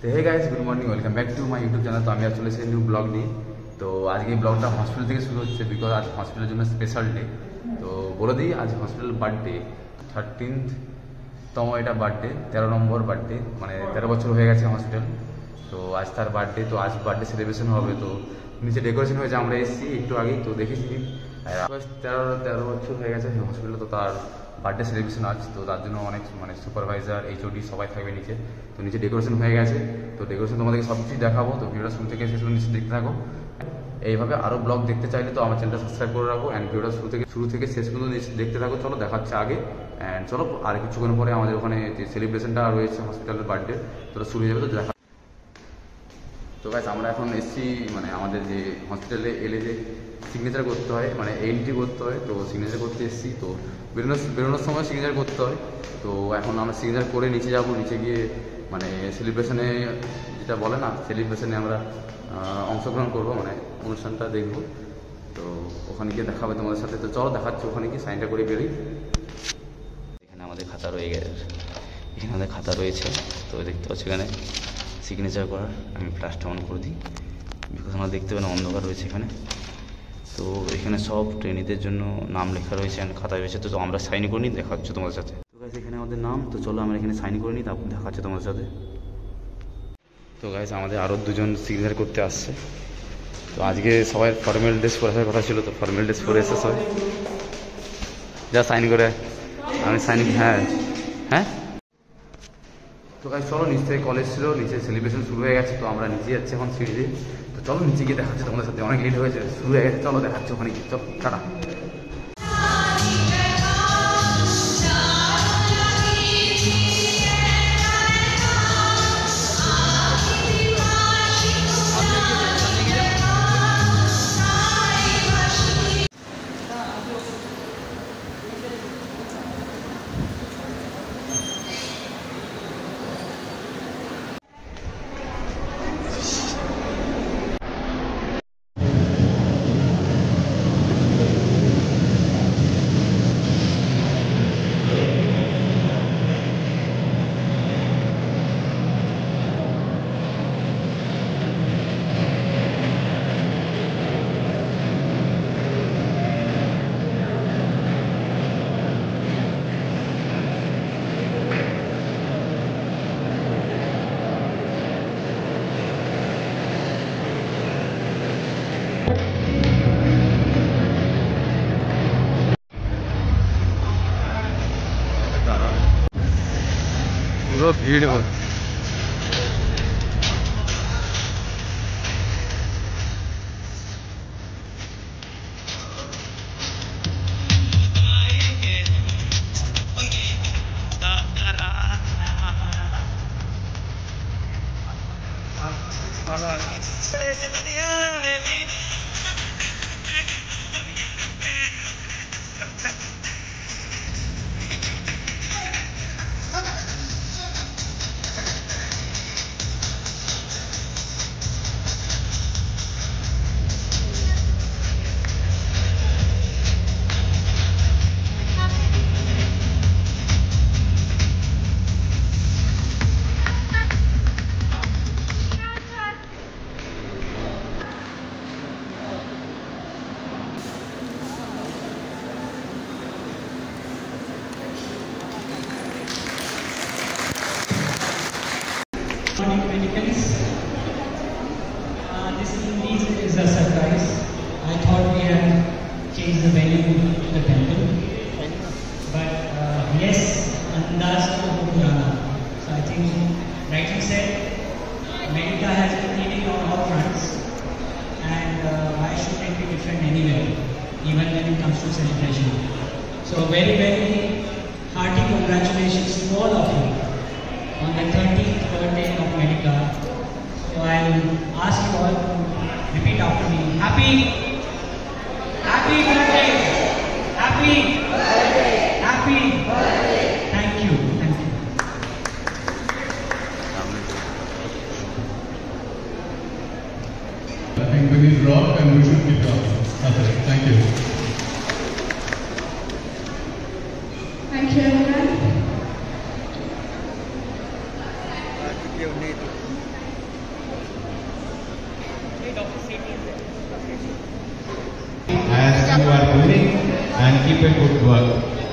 তো hey guys, good morning, welcome back to my YouTube channel. তো আমি আসলে সেই নিউ ব্লগ নিয়ে। তো আজকে এই ব্লগটা হসপিটাল থেকে শুরু হচ্ছে, বিকজ আজ হসপিটালের জন্য স্পেশাল ডে। তো বলে দিই, আজ হসপিটাল বার্থডে 13তম, এটা বার্থডে 13 নম্বর বার্থডে, মানে 13 বছর হয়ে গেছে হসপিটাল। তো আজ তার বার্থডে, তো আজ বার্থডে সেলিব্রেশন হবে। তো নিচে ডেকোরেশন হয়েছে, আমরা এসেছি একটু আগেই, তো দেখেছি 13 বছর হয়ে গেছে হসপিটালে। তো তার বার্থডে সেলিব্রেশন আছে, তো তার জন্য অনেক সুপারভাইজার, এইচওডি সবাই থাকবে নিচে। তো নিচে ডেকোরেশন হয়ে গেছে, তো ডেকোরেশন তোমাদেরকে সব কিছু দেখাবো। তো ভিডিওটা শুরু থেকে শেষ পর্যন্ত নিচে দেখতে থাকো। এইভাবে আরও ব্লগ দেখতে চাইলে তো আমার চ্যানেলটা সাবস্ক্রাইব করে রাখো, অ্যান্ড ভিডিওটা শুরু থেকে শেষ পর্যন্ত দেখতে থাকো। চলো দেখাচ্ছে আগে, অ্যান্ড চলো আর কিছুক্ষণ পরে আমাদের ওখানে যে সেলিব্রেশনটা রয়েছে হসপিটালের বার্থডে, তো শুরু হয়ে যাবে। তো দেখা। তো গাইস, আমরা এখন এসেছি আমাদের যে হসপিটালে এলে যে সিগনেচার করতে হয়, এন্ট্রি করতে হয়, তো সিগনেচার করতে এসেছি। তো বেরোনোর সময় সিগনেচার করতে হয়। তো এখন আমরা সিগনেচার করে নিচে যাব, নিচে গিয়ে সেলিব্রেশনে যেটা বলে না, সেলিব্রেশনে আমরা অংশগ্রহণ করবো, অনুষ্ঠানটা দেখবো। তো ওখানে গিয়ে দেখা হবে তোমাদের সাথে। তো চলো দেখাচ্ছি, ওখানে গিয়ে সাইনটা করে বেরোই। এখানে আমাদের খাতা রয়েছে, তো দেখতে পাচ্ছি এখানে সিগনেচার করার। আমি ফ্ল্যাশটা অন করে দিই, বিকজ আমরা দেখতে পাই না, অন্ধকার রয়েছে এখানে। তো এখানে সব ট্রেনিদের জন্য নাম লেখা রয়েছে, খাতা রয়েছে। তো আমরা সাইন করে নিই, দেখা হচ্ছে তোমাদের সাথে। তো গাইস, এখানে আমাদের নাম। তো চলো আমরা এখানে সাইন করে নিই, তারপর দেখা হচ্ছে তোমাদের সাথে। তো গাইস, আমাদের আরও দুজন সিগনেচার করতে আসছে। তো আজকে সবাই ফর্মাল ড্রেস পরে আসার কথা ছিল, তো ফর্মাল ড্রেস পরে এসে সবাই যা সাইন করে। আমি সাইন, হ্যাঁ। তো গাইস চলো, নিচ থেকে কলেজ ছিল, নিচে সেলিব্রেশন শুরু হয়ে গেছে। তো আমরা নিচে যাচ্ছি এখন সিঁড়ি দিয়ে। তো চলো নিচে গিয়ে দেখাচ্ছে তোমাদের সাথে, অনেক লেট হয়েছে, শুরু হয়ে গেছে। চলো দেখাচ্ছে ওখানে গিয়ে, চলো টাটা। পুরো ভিড়। Morning, Medicals. This indeed is a surprise. I thought we had changed the venue to the temple, but yes, Andaz to Purana. So I think, rightly said, Medica has been leading on all fronts, and why should it be different anywhere, even when it comes to celebration? So very, very hearty congratulations to all of you on the 13th birthday of Medica. So I'll ask you all to repeat after me. Happy birthday! Happy birthday! Thank you. I think we need rock and we should keep rock. That's it. Thank you. Thank you, everyone. as you are doing and keep a good work.